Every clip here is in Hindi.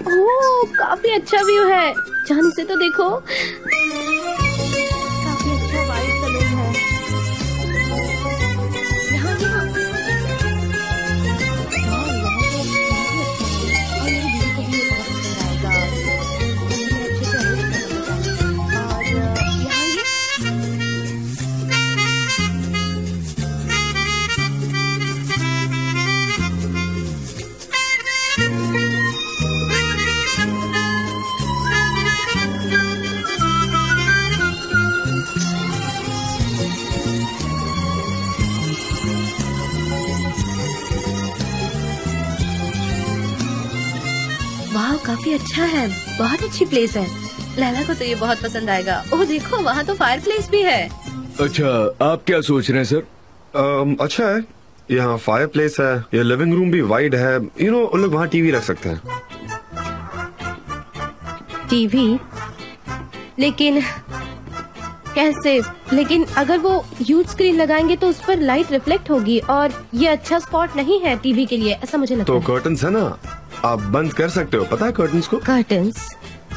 ओह, काफी अच्छा व्यू है, जाने से तो देखो। काफी अच्छा वाइट सलून है। यहाँ यहाँ और मेरी दीदी को भी बहुत पसंद आएगा। इसलिए अच्छे से अरेंज कर देता है। और यहाँ ये वाह, काफी अच्छा है, बहुत अच्छी प्लेस है। लैला को तो ये बहुत पसंद आएगा। ओह देखो, वहाँ तो फायर प्लेस भी है। अच्छा, आप क्या सोच रहे हैं सर? अच्छा है, यहाँ फायर प्लेस है, ये लिविंग रूम भी वाइड है। उन लोग वहाँ टीवी रख सकते हैं। टीवी? लेकिन कैसे? लेकिन अगर वो ह्यूज स्क्रीन लगाएंगे तो उस पर लाइट रिफ्लेक्ट होगी और ये अच्छा स्पॉट नहीं है टीवी के लिए, ऐसा मुझे लगता तो है। कर्टन्स है ना, आप बंद कर सकते हो, पता है कर्टन्स को? कर्टन्स?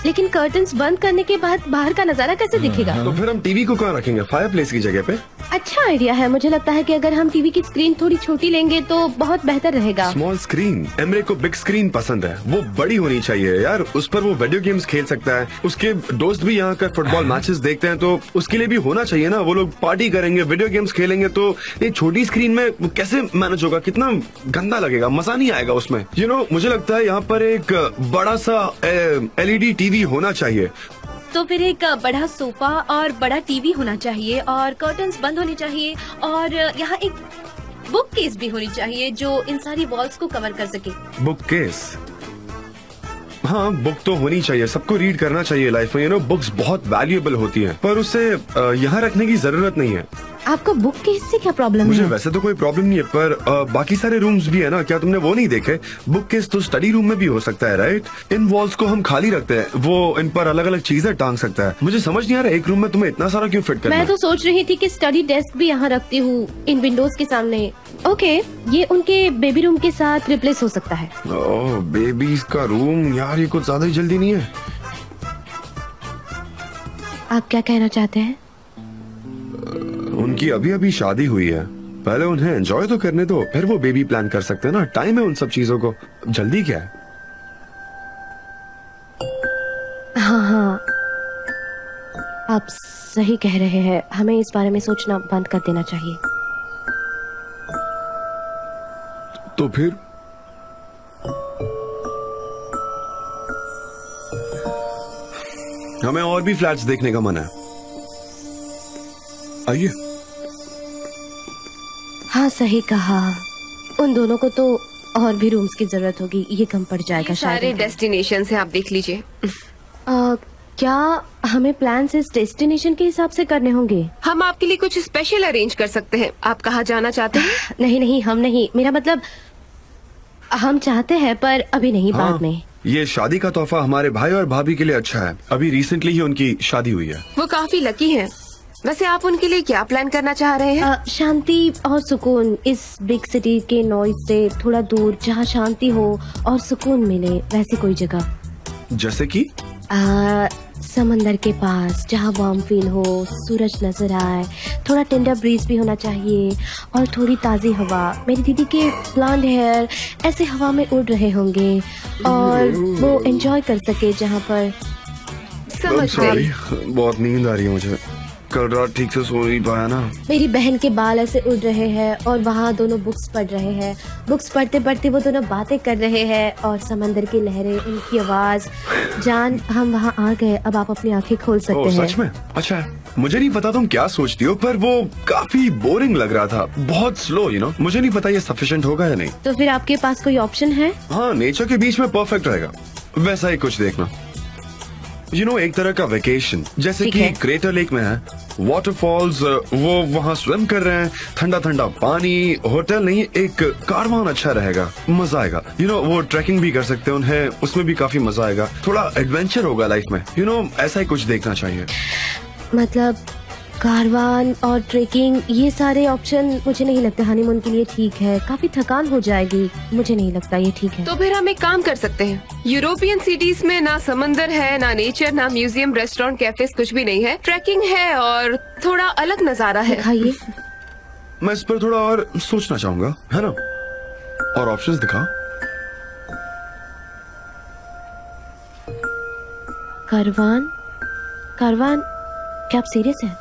लेकिन कर्टन्स बंद करने के बाद बाहर का नजारा कैसे दिखेगा? तो फिर हम टीवी को कहाँ रखेंगे? फायर प्लेस की जगह पे? अच्छा आइडिया है। मुझे लगता है कि अगर हम टीवी की स्क्रीन थोड़ी छोटी लेंगे तो बहुत बेहतर रहेगा। Small screen? एमरे को बिग स्क्रीन पसंद है, वो बड़ी होनी चाहिए यार। उस पर वो वीडियो गेम्स खेल सकता है। उसके दोस्त भी यहाँ का फुटबॉल मैचेस देखते हैं, तो उसके लिए भी होना चाहिए ना। वो लोग पार्टी करेंगे, वीडियो गेम्स खेलेंगे, तो ये छोटी स्क्रीन में वो कैसे मैनेज होगा? कितना गंदा लगेगा, मजा नहीं आएगा उसमें। मुझे लगता है यहाँ पर एक बड़ा सा LED टीवी होना चाहिए। तो फिर एक बड़ा सोफा और बड़ा टीवी होना चाहिए और कर्टन्स बंद होने चाहिए और यहाँ एक बुक केस भी होनी चाहिए जो इन सारी वॉल्स को कवर कर सके। Book case? हाँ, बुक तो होनी चाहिए, सबको रीड करना चाहिए लाइफ में। बुक्स बहुत वैल्यूएबल होती हैं, पर उसे यहाँ रखने की जरूरत नहीं है। आपको बुक केस से क्या प्रॉब्लम है? मुझे वैसे तो कोई प्रॉब्लम नहीं है, पर बाकी सारे रूम्स भी है ना। क्या तुमने वो नहीं देखे? बुक केस तो स्टडी रूम में भी हो सकता है, राइट? इन वॉल्स को हम खाली रखते हैं, वो इन पर अलग अलग चीजें टांग सकता है। मुझे समझ नहीं आ रहा एक रूम में तुम्हें इतना सारा क्यों फिट करना है? मैं तो सोच रही थी कि स्टडी डेस्क भी यहाँ रखती हूँ इन विंडोज के सामने। ओके, ये उनके बेबी रूम के साथ रिप्लेस हो सकता है। ओह, बेबीज का रूम यार, ये कुछ ज्यादा ही जल्दी नहीं है? आप क्या कहना चाहते हैं? उनकी अभी अभी शादी हुई है, पहले उन्हें एंजॉय तो करने दो, फिर वो बेबी प्लान कर सकते हैं ना। टाइम है उन सब चीजों को, जल्दी क्या है? हाँ हाँ, आप सही कह रहे हैं, हमें इस बारे में सोचना बंद कर देना चाहिए। तो फिर हमें और भी फ्लैट्स देखने का मन है, आइए। हाँ सही कहा, उन दोनों को तो और भी रूम्स की जरूरत होगी, ये कम पड़ जाएगा शायद। सारे डेस्टिनेशन है, आप देख लीजिए। क्या हमें प्लान इस डेस्टिनेशन के हिसाब से करने होंगे? हम आपके लिए कुछ स्पेशल अरेंज कर सकते हैं। आप कहाँ जाना चाहते हैं? नहीं नहीं, हम नहीं, मेरा मतलब हम चाहते हैं पर अभी नहीं, हाँ, बाद में। ये शादी का तोहफा हमारे भाई और भाभी के लिए अच्छा है। अभी रिसेंटली ही उनकी शादी हुई है। वो काफी लकी हैं। वैसे आप उनके लिए क्या प्लान करना चाह रहे हैं? शांति और सुकून, इस बिग सिटी के नॉइज से थोड़ा दूर, जहाँ शांति हो और सुकून मिले, वैसी कोई जगह। जैसे कि समंदर के पास, जहाँ वार्म फील हो, सूरज नजर आए, थोड़ा टेंडर ब्रीज भी होना चाहिए और थोड़ी ताज़ी हवा। मेरी दीदी के ब्लॉन्ड हेयर ऐसे हवा में उड़ रहे होंगे और वो एंजॉय कर सके जहाँ पर। समझ गई। बहुत नींद आ रही है मुझे, कल रात ठीक से सो नहीं पाया ना। मेरी बहन के बाल ऐसे उड़ रहे हैं और वहाँ दोनों बुक्स पढ़ रहे हैं। बुक्स पढ़ते पढ़ते वो दोनों बातें कर रहे हैं और समंदर की लहरें, उनकी आवाज। जान, हम वहाँ आ गए, अब आप अपनी आंखें खोल सकते हैं। सच में? अच्छा है, मुझे नहीं पता तुम क्या सोचती हो, पर वो काफी बोरिंग लग रहा था, बहुत स्लो। मुझे नहीं पता ये सफिशिएंट होगा या नहीं। तो फिर आपके पास कोई ऑप्शन है? हाँ, नेचर के बीच में परफेक्ट रहेगा, वैसा ही कुछ देखना। एक तरह का वेकेशन, जैसे कि क्रेटर लेक में है, वाटरफॉल्स, वो वहाँ स्विम कर रहे हैं, ठंडा ठंडा पानी, होटल नहीं, एक कारवान अच्छा रहेगा, मजा आएगा। वो ट्रैकिंग भी कर सकते हैं, उन्हें उसमें भी काफी मजा आएगा, थोड़ा एडवेंचर होगा लाइफ में। ऐसा ही कुछ देखना चाहिए। मतलब कारवान और ट्रेकिंग, ये सारे ऑप्शन मुझे नहीं लगता हनीमून के लिए ठीक है। काफी थकान हो जाएगी, मुझे नहीं लगता ये ठीक है। तो फिर हम एक काम कर सकते हैं, यूरोपियन सिटीज में ना समंदर है, ना नेचर, ना म्यूजियम, रेस्टोरेंट, कैफेज, कुछ भी नहीं है। ट्रैकिंग है और थोड़ा अलग नजारा है। दिखाइए। मैं इस पर थोड़ा और सोचना चाहूंगा, है ना? और ऑप्शंस दिखाओ। कारवान, कारवान, क्या आप सीरियस हैं?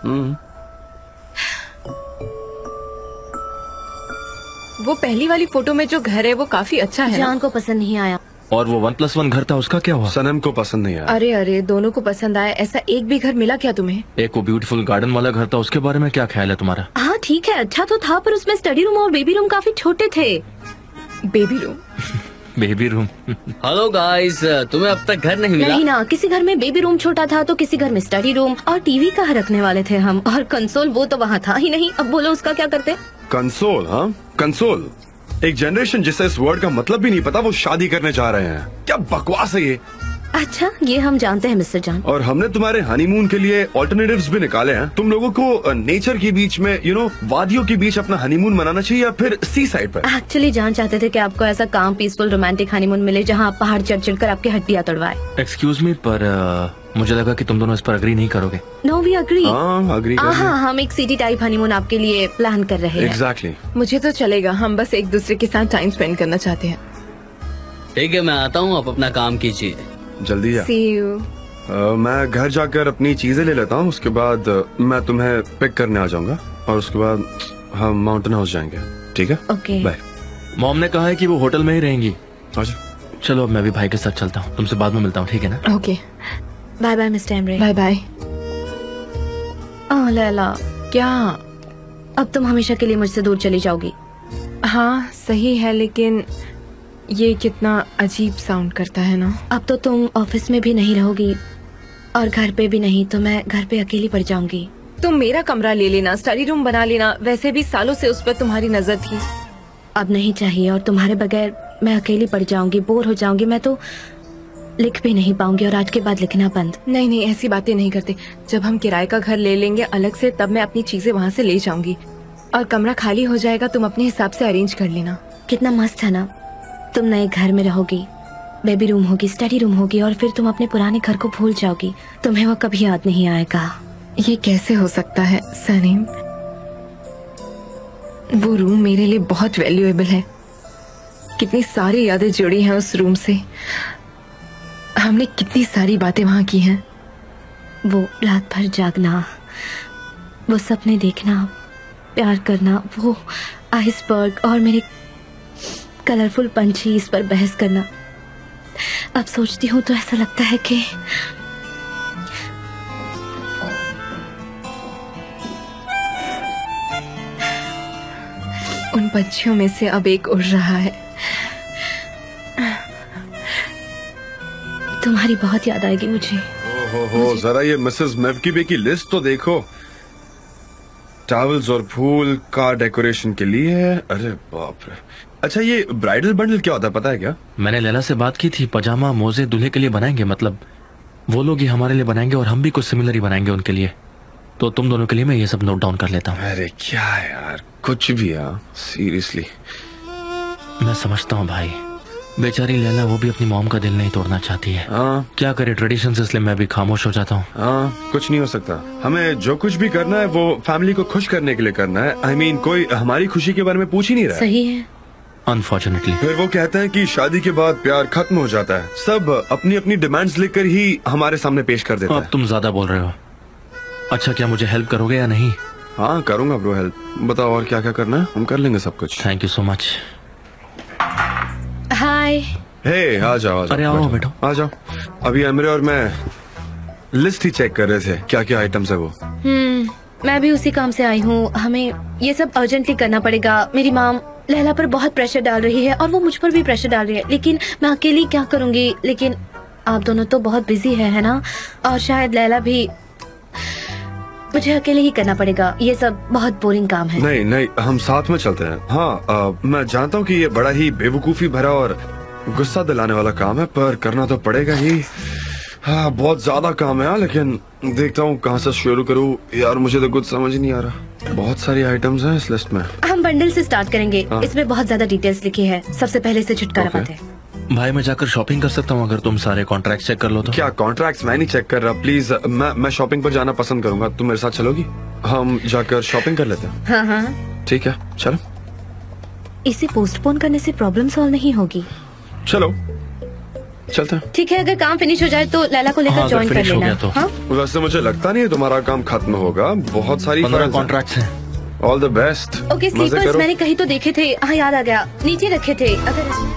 वो पहली वाली फोटो में जो घर है वो काफी अच्छा है ना? जान को पसंद नहीं आया। और वो 1+1 घर था, उसका क्या हुआ? सनम को पसंद नहीं आया। अरे अरे, दोनों को पसंद आया। ऐसा एक भी घर मिला क्या तुम्हें? एक वो ब्यूटीफुल गार्डन वाला घर था, उसके बारे में क्या ख्याल है तुम्हारा? हाँ ठीक है, अच्छा तो था, पर उसमें स्टडी रूम और बेबी रूम काफी छोटे थे। Baby room? Baby room. Hello guys, तुम्हें अब तक घर नहीं मिला? नहीं ना, किसी घर में बेबी रूम छोटा था तो किसी घर में स्टडी रूम, और टीवी कहाँ रखने वाले थे हम, और कंसोल वो तो वहाँ था ही नहीं। अब बोलो उसका क्या करते? कंसोल? हाँ, कंसोल। एक जनरेशन जिसे इस वर्ड का मतलब भी नहीं पता, वो शादी करने जा रहे हैं। क्या बकवास है ये। अच्छा, ये हम जानते हैं मिस्टर जान। और हमने तुम्हारे हनीमून के लिए ऑल्टरनेटिव्स भी निकाले हैं। तुम लोगों को नेचर के बीच में, वादियों के बीच अपना हनीमून मनाना चाहिए या फिर सी साइड पर? एक्चुअली जान चाहते थे कि आपको ऐसा काम पीसफुल रोमांटिक हनीमून मिले जहाँ आप पहाड़ चढ़ चढ़ कर आपकी हड्डियाँ तोड़वाए। एक्सक्यूज मी, पर मुझे लगा कि तुम दोनों इस पर अग्री नहीं करोगे। No we agree. हाँ, अग्री कर हाँ, हम एक सिटी टाइप हनीमून आपके लिए प्लान कर रहे हैं। एग्जैक्टली। मुझे तो चलेगा, हम बस एक दूसरे के साथ टाइम स्पेंड करना चाहते हैं। ठीक है, मैं आता हूँ, आप अपना काम कीजिए। जल्दी जा। See you। मैं घर जाकर अपनी चीजें ले लेता हूँ, उसके बाद मैं तुम्हें पिक करने आ जाऊंगा और उसके बाद हम माउंटेन हाउस जाएंगे। ठीक है? ओके। बाय। मॉम ने कहा है कि वो होटल में ही रहेंगी। अच्छा। चलो अब मैं भी भाई के साथ चलता हूँ, तुमसे बाद में मिलता हूँ, ठीक है ना? Okay, bye bye mister Emre. Bye bye. Oh Laila, क्या? अब तुम हमेशा के लिए मुझसे दूर चली जाओगी। हाँ सही है, लेकिन ये कितना अजीब साउंड करता है ना। अब तो तुम ऑफिस में भी नहीं रहोगी और घर पे भी नहीं, तो मैं घर पे अकेली पड़ जाऊंगी। तुम मेरा कमरा ले लेना, स्टडी रूम बना लेना, वैसे भी सालों से उस पर तुम्हारी नजर थी। अब नहीं चाहिए, और तुम्हारे बगैर मैं अकेली पड़ जाऊंगी, बोर हो जाऊंगी। मैं तो लिख भी नहीं पाऊंगी, और आज के बाद लिखना बंद। नहीं नहीं, ऐसी बातें नहीं करते। जब हम किराए का घर ले लेंगे अलग से, तब मैं अपनी चीजें वहाँ से ले जाऊंगी और कमरा खाली हो जाएगा, तुम अपने हिसाब से अरेंज कर लेना। कितना मस्त है ना, तुम नए घर में रहोगी, बेबी रूम होगी, स्टडी रूम होगी, और फिर तुम अपने पुराने घर को भूल जाओगी। तुम्हें वो कभी याद नहीं आएगा। ये कैसे हो सकता है सनीम? वो रूम मेरे लिए बहुत वैल्यूएबल है। कितनी सारी यादें जुड़ी हैं उस रूम से। हमने कितनी सारी बातें वहाँ की हैं। वो रात भर जागना, वो सपने देखना, प्यार करना, वो आइसबर्ग और मेरे कलरफुल पंछी, इस पर बहस करना। अब सोचती हूँ तो ऐसा लगता है कि उन पंछियों में से अब एक उड़ रहा है। तुम्हारी बहुत याद आएगी मुझे। हो जरा ये मिसेस मेवकीबे की लिस्ट तो देखो। टॉवल्स और फूल कार डेकोरेशन के लिए है। अरे बाप रे। अच्छा, ये ब्राइडल बंडल क्या होता है, पता है क्या? मैंने लैला से बात की थी, पजामा मोजे दूल्हे के लिए बनाएंगे, मतलब वो लोग ही हमारे लिए बनाएंगे और हम भी कुछ सिमिलर ही बनाएंगे उनके लिए। तो तुम दोनों के लिए मैं ये सब नोट डाउन कर लेता हूँ। अरे क्या यार, कुछ भी यार, सीरियसली। मैं समझता हूँ भाई, बेचारी लैला वो भी अपनी मॉम का दिल नहीं तोड़ना चाहती है। हाँ, क्या करे, ट्रेडिशन से, इसलिए मैं भी खामोश हो जाता हूँ। हाँ, कुछ नहीं हो सकता। हमें जो कुछ भी करना है वो फैमिली को खुश करने के लिए करना है। I mean, कोई हमारी खुशी के बारे में पूछ ही नहीं रहा है। सही है। अनफॉर्चुनेटली फिर वो कहते हैं कि शादी के बाद प्यार खत्म हो जाता है। सब अपनी अपनी डिमांड्स लिखकर ही हमारे सामने पेश कर देते अब हैं। तुम ज्यादा बोल रहे हो। अच्छा, क्या मुझे हेल्प करोगे या नहीं? हाँ, करूंगा ब्रो हेल्प। बताओ और क्या क्या करना है, हम कर लेंगे सब कुछ। Thank you so much. Hi. Hey, आ जाओ, आ जाओ। अरे आओ बैठो। आ जाओ। अभी अमरे और मैं लिस्ट ही चेक कर रहे थे, क्या क्या आइटम्स है वो। मैं भी उसी काम से आई हूँ। हमें ये सब अर्जेंटली करना पड़ेगा। मेरी माम लैला पर बहुत प्रेशर डाल रही है और वो मुझ पर भी प्रेशर डाल रही है, लेकिन मैं अकेली क्या करूँगी। लेकिन आप दोनों तो बहुत बिजी है ना, और शायद लैला भी। मुझे अकेले ही करना पड़ेगा, ये सब बहुत बोरिंग काम है। नहीं नहीं, हम साथ में चलते हैं। हाँ, मैं जानता हूँ कि ये बड़ा ही बेवकूफी भरा और गुस्सा दिलाने वाला काम है, पर करना तो पड़ेगा ही। हाँ बहुत ज्यादा काम है यार, लेकिन देखता हूँ कहाँ से शुरू करूँ यार, मुझे तो कुछ समझ नहीं आ रहा। बहुत सारी आइटम्स हैं इस लिस्ट में। हम बंडल से स्टार्ट करेंगे। हाँ। इसमें बहुत ज्यादा डिटेल्स लिखी है। सबसे पहले से छुटकारा Okay. पाते हैं। भाई मैं जाकर शॉपिंग कर सकता हूँ अगर तुम सारे कॉन्ट्रैक्ट चेक कर लो तो? क्या कॉन्ट्रैक्ट्स मैं नहीं चेक कर रहा, प्लीज। मैं शॉपिंग पर जाना पसंद करूंगा, तुम मेरे साथ चलोगी? हम जाकर शॉपिंग कर लेते हैं। हाँ हाँ, ठीक है चलो। इसे पोस्टपोन करने से प्रॉब्लम सॉल्व नहीं होगी। चलो चलते हैं। ठीक है, अगर काम फिनिश हो जाए तो लैला को हाँ, लेकर अगर ज्वाइन कर finish हो लेना। गया तो। हाँ? वैसे मुझे लगता नहीं है तुम्हारा काम खत्म होगा, बहुत सारी 15 कॉन्ट्रैक्ट्स हैं। All the best. Okay, sleepers मैंने कहीं तो देखे थे। हाँ याद आ गया, नीचे रखे थे। अगर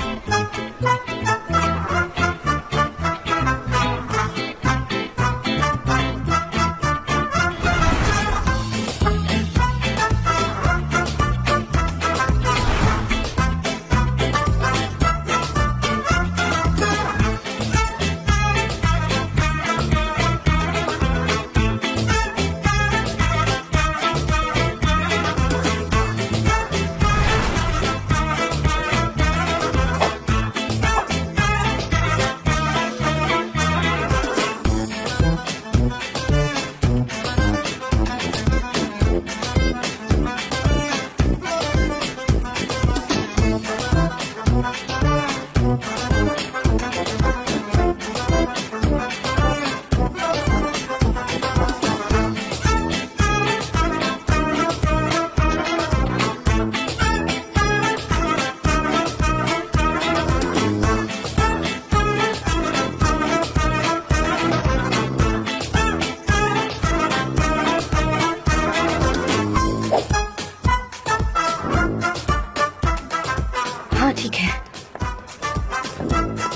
हाँ ठीक है,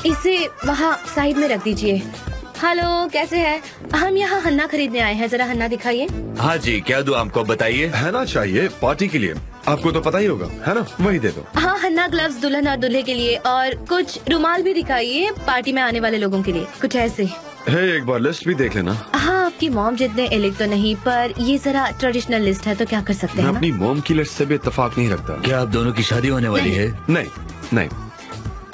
इसे वहाँ साइड में रख दीजिए। हेलो, कैसे हैं? हम यहाँ हन्ना खरीदने आए हैं, जरा हन्ना दिखाइए। हाँ जी, क्या दूं आपको, बताइए। है ना, चाहिए पार्टी के लिए, आपको तो पता ही होगा, है ना? वही दे दो। हाँ, हन्ना ग्लव्स दुल्हन और दूल्हे के लिए, और कुछ रुमाल भी दिखाइए पार्टी में आने वाले लोगों के लिए, कुछ ऐसे। है, एक बार लिस्ट भी देख लेना। हाँ, आपकी मॉम जितने इलेक्ट तो नहीं, पर ये जरा ट्रेडिशनल लिस्ट है तो क्या कर सकते मैं हैं ना? अपनी मॉम की लिस्ट से भी इत्तेफाक नहीं रखता। क्या आप दोनों की शादी होने वाली है? नहीं नहीं,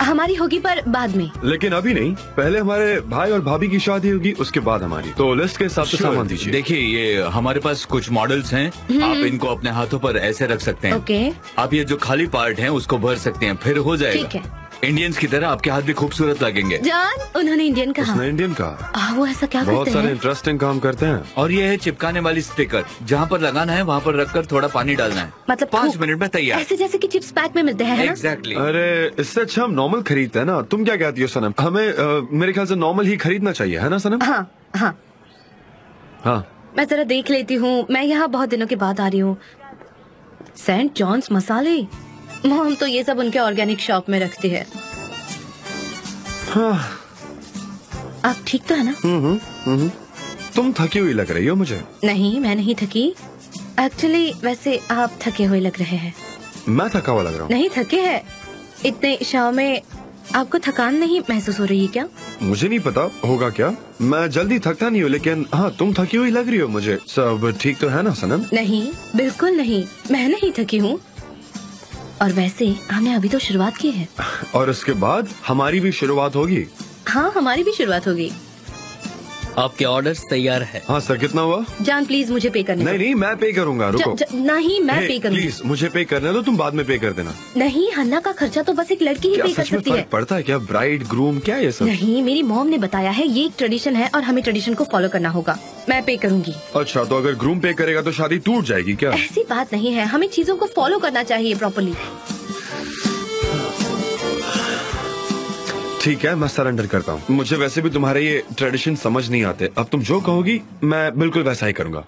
हमारी होगी पर बाद में। लेकिन अभी नहीं, पहले हमारे भाई और भाभी की शादी होगी, उसके बाद हमारी। तो लिस्ट के हिसाब से सामान दीजिए। देखिए, ये हमारे पास कुछ मॉडल्स हैं, आप इनको अपने हाथों पर ऐसे रख सकते हैं। ओके, आप ये जो खाली पार्ट हैं उसको भर सकते हैं, फिर हो जाएगा। ठीक है। इंडियंस की तरह आपके हाथ भी खूबसूरत लगेंगे। जान, उन्होंने इंडियन कहा। उसने इंडियन कहा। वो ऐसा क्या बहुत करते सारे हैं? इंटरेस्टिंग काम करते हैं। और ये है चिपकाने वाली स्टिकर, जहाँ पर लगाना है वहाँ पर रखकर थोड़ा पानी डालना है, मतलब 5 खूब- मिनट में तैयार। ऐसे जैसे कि चिप्स पैक में मिलते हैं, है ना? एग्जैक्टली। अरे इससे अच्छा हम नॉर्मल खरीदते हैं ना। तुम क्या कहती हो सनम? हमें मेरे ख्याल से नॉर्मल ही खरीदना चाहिए, है ना सनम? हाँ हाँ, हाँ। मैं जरा देख लेती हूँ। मैं यहाँ बहुत दिनों के बाद आ रही हूँ। सेंट जॉन्स मसाले, मॉम तो ये सब उनके ऑर्गेनिक शॉप में रखती है। हाँ। आप ठीक तो है ना? तुम थकी हुई लग रही हो मुझे। नहीं, मैं नहीं थकी। एक्चुअली वैसे आप थके हुए लग रहे हैं। मैं थका हुआ लग रहा हूँ? नहीं थके हैं, इतने शाम में आपको थकान नहीं महसूस हो रही है क्या? मुझे नहीं पता होगा क्या, मैं जल्दी थकता नहीं हूँ, लेकिन हाँ तुम थकी हुई लग रही हो मुझे। सब ठीक तो है ना सनम? नहीं, बिल्कुल नहीं, मैं नहीं थकी हूँ। और वैसे हमने अभी तो शुरुआत की है। और उसके बाद हमारी भी शुरुआत होगी। हाँ, हमारी भी शुरुआत होगी। आपके ऑर्डर्स तैयार है। हाँ सर, कितना हुआ? जान प्लीज मुझे पे करने नहीं दो। नहीं, मैं पे करूंगा, रुको। नहीं, मैं पे करूंगी। प्लीज मुझे पे करने दो, तुम बाद में पे कर देना। नहीं, हन्ना का खर्चा तो बस एक लड़की ही क्या पे कर सच में सकती है। फर्क पड़ता है क्या? ब्राइड ग्रूम क्या है ये सब? नहीं, मेरी मॉम ने बताया है ये एक ट्रेडिशन है और हमें ट्रेडिशन को फॉलो करना होगा। मैं पे करूंगी। अच्छा, तो अगर ग्रूम पे करेगा तो शादी टूट जाएगी क्या? ऐसी बात नहीं है, हमें चीजों को फॉलो करना चाहिए प्रॉपर्ली। ठीक है, मैं सरेंडर करता हूँ। मुझे वैसे भी तुम्हारे ये ट्रेडिशन समझ नहीं आते। अब तुम जो कहोगी मैं बिल्कुल वैसा ही करूंगा।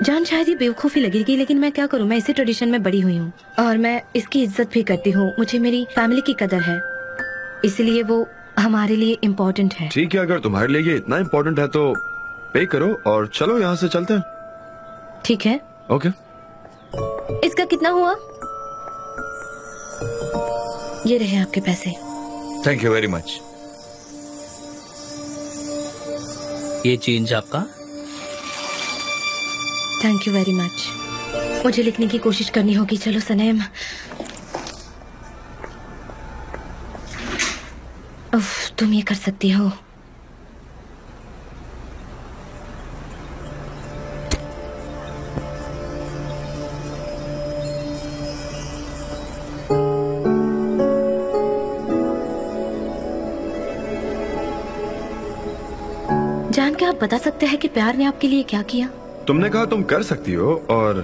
जान, शायद ये बेवकूफी लगेगी, लेकिन मैं क्या करूँ, मैं इसी ट्रेडिशन में बड़ी हुई हूँ और मैं इसकी इज्जत भी करती हूँ। मुझे मेरी फैमिली की कदर है, इसलिए वो हमारे लिए इम्पोर्टेंट है। ठीक है, अगर तुम्हारे लिए ये इतना इम्पोर्टेंट है तो पे करो और चलो यहाँ से चलते हैं। ठीक है। ओके। इसका कितना हुआ? ये रहे आपके पैसे। Thank you very much. ये चेंज आपका। Thank you very much. मुझे लिखने की कोशिश करनी होगी। चलो सनेम। उफ, तुम ये कर सकती हो। जान के आप बता सकते हैं कि प्यार ने आपके लिए क्या किया? तुमने कहा तुम कर सकती हो और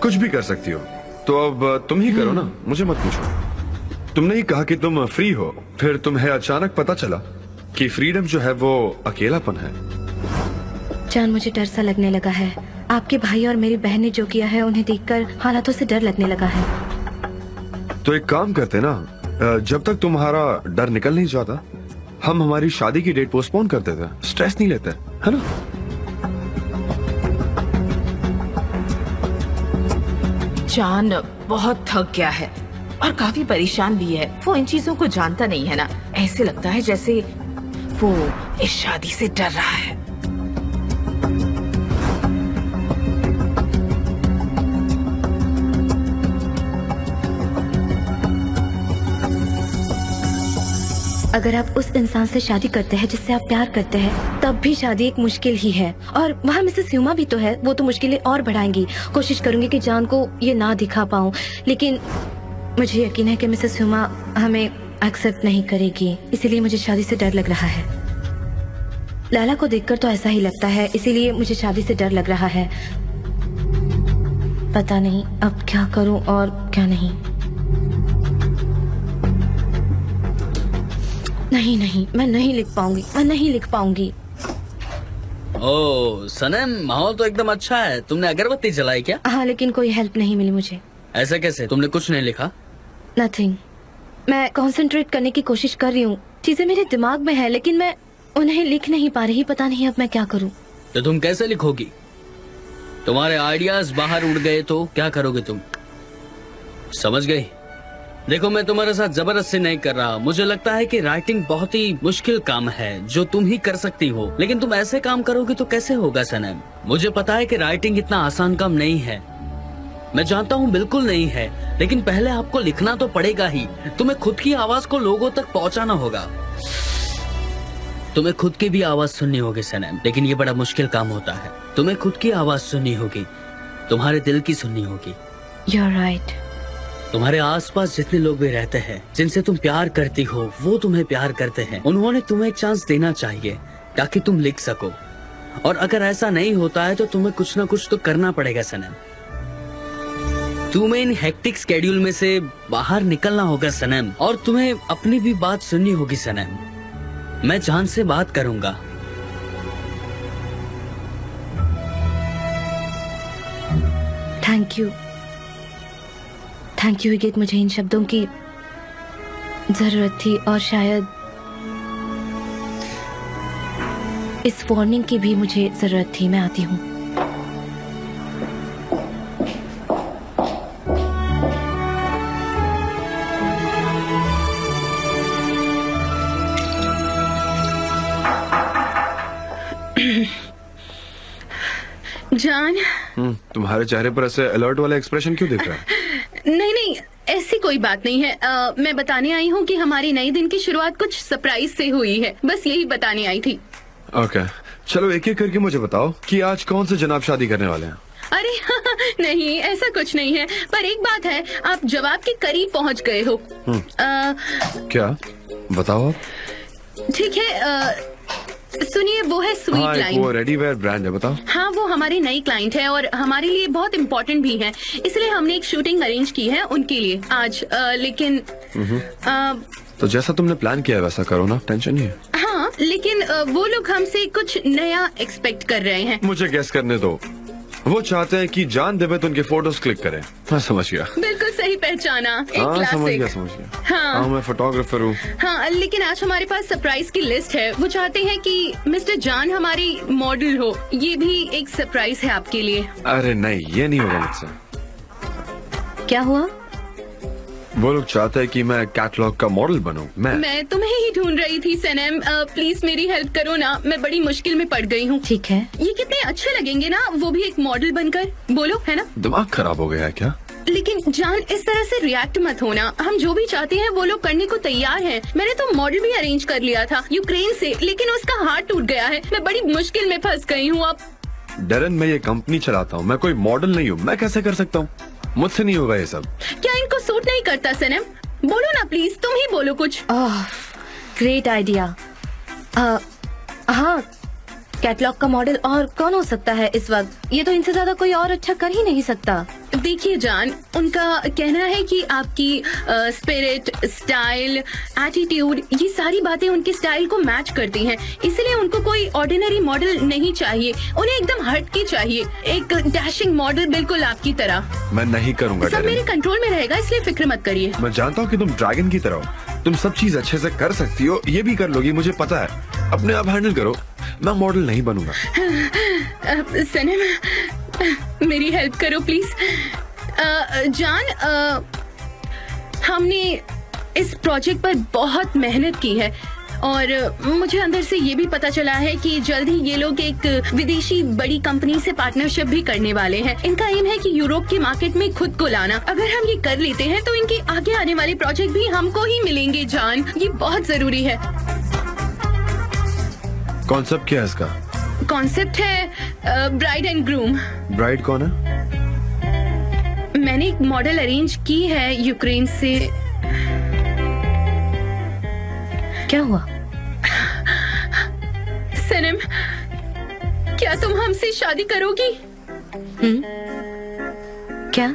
कुछ भी कर सकती हो, तो अब तुम ही करो ना, मुझे मत पूछो। तुमने ही कहा कि तुम फ्री हो, फिर तुम्हें अचानक पता चला कि फ्रीडम जो है वो अकेलापन है। जान, मुझे डर सा लगने लगा है। आपके भाई और मेरी बहन ने जो किया है उन्हें देखकर हालातों से डर लगने लगा है। तो एक काम करते ना, जब तक तुम्हारा डर निकल नहीं जाता हम हमारी शादी की डेट पोस्टपोन कर देते, स्ट्रेस नहीं लेते, है ना? जान बहुत थक गया है और काफी परेशान भी है। वो इन चीजों को जानता नहीं है ना, ऐसे लगता है जैसे वो इस शादी से डर रहा है। अगर आप उस इंसान से शादी करते हैं जिससे आप प्यार करते हैं, तब भी शादी एक मुश्किल ही है। और वहाँ मिसेस ह्यूमा भी तो है, वो तो मुश्किलें और बढ़ाएंगी। कोशिश करूंगी कि जान को ये ना दिखा पाऊँ, लेकिन मुझे यकीन है कि मिसेस ह्यूमा हमें एक्सेप्ट नहीं करेगी, इसीलिए मुझे शादी से डर लग रहा है। लैला को देखकर तो ऐसा ही लगता है, इसीलिए मुझे शादी से डर लग रहा है। पता नहीं अब क्या करूं और क्या नहीं। नहीं, मैं नहीं लिख पाऊंगी। ओह सनम, माहौल तो एकदम अच्छा है। तुमने अगरबत्ती जलाई क्या? हाँ, लेकिन कोई हेल्प नहीं मिली मुझे। ऐसा कैसे? तुमने कुछ नहीं लिखा? नथिंग। मैं कंसंट्रेट करने की कोशिश कर रही हूँ, चीजें मेरे दिमाग में है, लेकिन मैं उन्हें लिख नहीं पा रही। पता नहीं अब मैं क्या करूँ। तो तुम कैसे लिखोगी? तुम्हारे आइडियाज बाहर उड़ गए तो क्या करोगे तुम? समझ गई? देखो, मैं तुम्हारे साथ जबरदस्ती नहीं कर रहा। मुझे लगता है कि राइटिंग बहुत ही मुश्किल काम है जो तुम ही कर सकती हो, लेकिन तुम ऐसे काम करोगे तो कैसे होगा सनम? मुझे पता है कि राइटिंग इतना आसान काम नहीं है, मैं जानता हूँ बिल्कुल नहीं है, लेकिन पहले आपको लिखना तो पड़ेगा ही। तुम्हें खुद की आवाज को लोगों तक पहुँचाना होगा। तुम्हें खुद की भी आवाज सुननी होगी सनम, लेकिन ये बड़ा मुश्किल काम होता है। तुम्हें खुद की आवाज सुननी होगी, तुम्हारे दिल की सुननी होगी। You're right. तुम्हारे आसपास जितने लोग भी रहते हैं जिनसे तुम प्यार करती हो, वो तुम्हें प्यार करते हैं। उन्होंने तुम्हें एक चांस देना चाहिए ताकि तुम लिख सको। और अगर ऐसा नहीं होता है तो तुम्हें कुछ ना कुछ तो करना पड़ेगा सनम। तुम्हें इन हेक्टिक स्केड्यूल में से बाहर निकलना होगा सनम, और तुम्हें अपनी भी बात सुननी होगी सनम। मैं जान से बात करूंगा। थैंक यू विकेट, मुझे इन शब्दों की जरूरत थी और शायद इस वार्निंग की भी मुझे जरूरत थी। मैं आती हूँ। जान, तुम्हारे चेहरे पर ऐसे अलर्ट वाला एक्सप्रेशन क्यों दिख रहा है? नहीं, ऐसी कोई बात नहीं है। मैं बताने आई हूँ कि हमारी नई दिन की शुरुआत कुछ सरप्राइज से हुई है, बस यही बताने आई थी। ओके, चलो एक एक करके मुझे बताओ कि आज कौन से जनाब शादी करने वाले हैं? अरे नहीं, ऐसा कुछ नहीं है, पर एक बात है, आप जवाब के करीब पहुँच गए हो। क्या? बताओ आप। ठीक है, सुनिए, वो है स्वीट लाइन। वो रेडीवेयर ब्रांड है, बताओ। हाँ, वो हमारी नई क्लाइंट है और हमारे लिए बहुत इम्पोर्टेंट भी है, इसलिए हमने एक शूटिंग अरेंज की है उनके लिए आज। लेकिन तो जैसा तुमने प्लान किया है वैसा करो ना, टेंशन नहीं है। हाँ, लेकिन वो लोग हमसे कुछ नया एक्सपेक्ट कर रहे हैं। मुझे गेस करने दो। वो चाहते हैं कि जान देवे तो उनके फोटोज क्लिक करें। मैं समझ गया। बिल्कुल सही पहचाना, एक समझ क्लासिक। गया। हाँ, मैं फोटोग्राफर हूँ। हाँ, लेकिन आज हमारे पास सरप्राइज की लिस्ट है। वो चाहते हैं कि मिस्टर जान हमारी मॉडल हो। ये भी एक सरप्राइज है आपके लिए। अरे नहीं, ये नहीं होगा मुझसे। क्या हुआ? वो लोग चाहते हैं कि मैं कैटलॉग का मॉडल बनूं। मैं तुम्हें ही ढूंढ रही थी सनम, प्लीज मेरी हेल्प करो ना, मैं बड़ी मुश्किल में पड़ गई हूँ। ठीक है। ये कितने अच्छे लगेंगे ना, वो भी एक मॉडल बनकर। बोलो, है ना? दिमाग खराब हो गया है क्या? लेकिन जान, इस तरह से रिएक्ट मत होना। हम जो भी चाहते हैं वो लोग करने को तैयार हैं। मैंने तो मॉडल भी अरेंज कर लिया था यूक्रेन से, लेकिन उसका हाथ टूट गया है। मैं बड़ी मुश्किल में फंस गई हूँ अब। डरन, मैं ये कंपनी चलाता हूँ, मैं कोई मॉडल नहीं हूँ। मैं कैसे कर सकता हूँ? मुझसे नहीं होगा ये सब। क्या इनको सूट नहीं करता सनम? बोलो ना प्लीज, तुम ही बोलो कुछ। Great idea. हाँ, कैटलॉग का मॉडल और कौन हो सकता है इस वक्त? ये तो इनसे ज्यादा कोई और अच्छा कर ही नहीं सकता। देखिए जान, उनका कहना है कि आपकी स्पिरिट, स्टाइल, एटीट्यूड, ये सारी बातें उनके स्टाइल को मैच करती हैं, इसलिए उनको कोई ऑर्डिनरी मॉडल नहीं चाहिए, उन्हें एकदम हटके चाहिए, एक डैशिंग मॉडल बिल्कुल आपकी तरह। मैं नहीं करूंगा सब मेरे कंट्रोल में रहेगा, इसलिए फिक्र मत करिए। मैं जानता हूँ कि तुम ड्रैगन की तरह हो, तुम सब चीज अच्छे से कर सकती हो, ये भी कर लोगी, मुझे पता है। अपने आप हैंडल करो, मैं मॉडल नहीं बनूंगा। सनम, मेरी हेल्प करो प्लीज। जान, हमने इस प्रोजेक्ट पर बहुत मेहनत की है और मुझे अंदर से ये भी पता चला है कि जल्द ही ये लोग एक विदेशी बड़ी कंपनी से पार्टनरशिप भी करने वाले हैं। इनका एम है कि यूरोप के मार्केट में खुद को लाना। अगर हम ये कर लेते हैं तो इनके आगे आने वाले प्रोजेक्ट भी हमको ही मिलेंगे जान, ये बहुत जरूरी है। कॉन्सेप्ट क्या है इसका? कॉन्सेप्ट है ब्राइड एंड ग्रूम। ब्राइड कौन है? मैंने एक मॉडल अरेंज की है यूक्रेन से। क्या हुआ? सनम, क्या तुम हमसे शादी करोगी? क्या?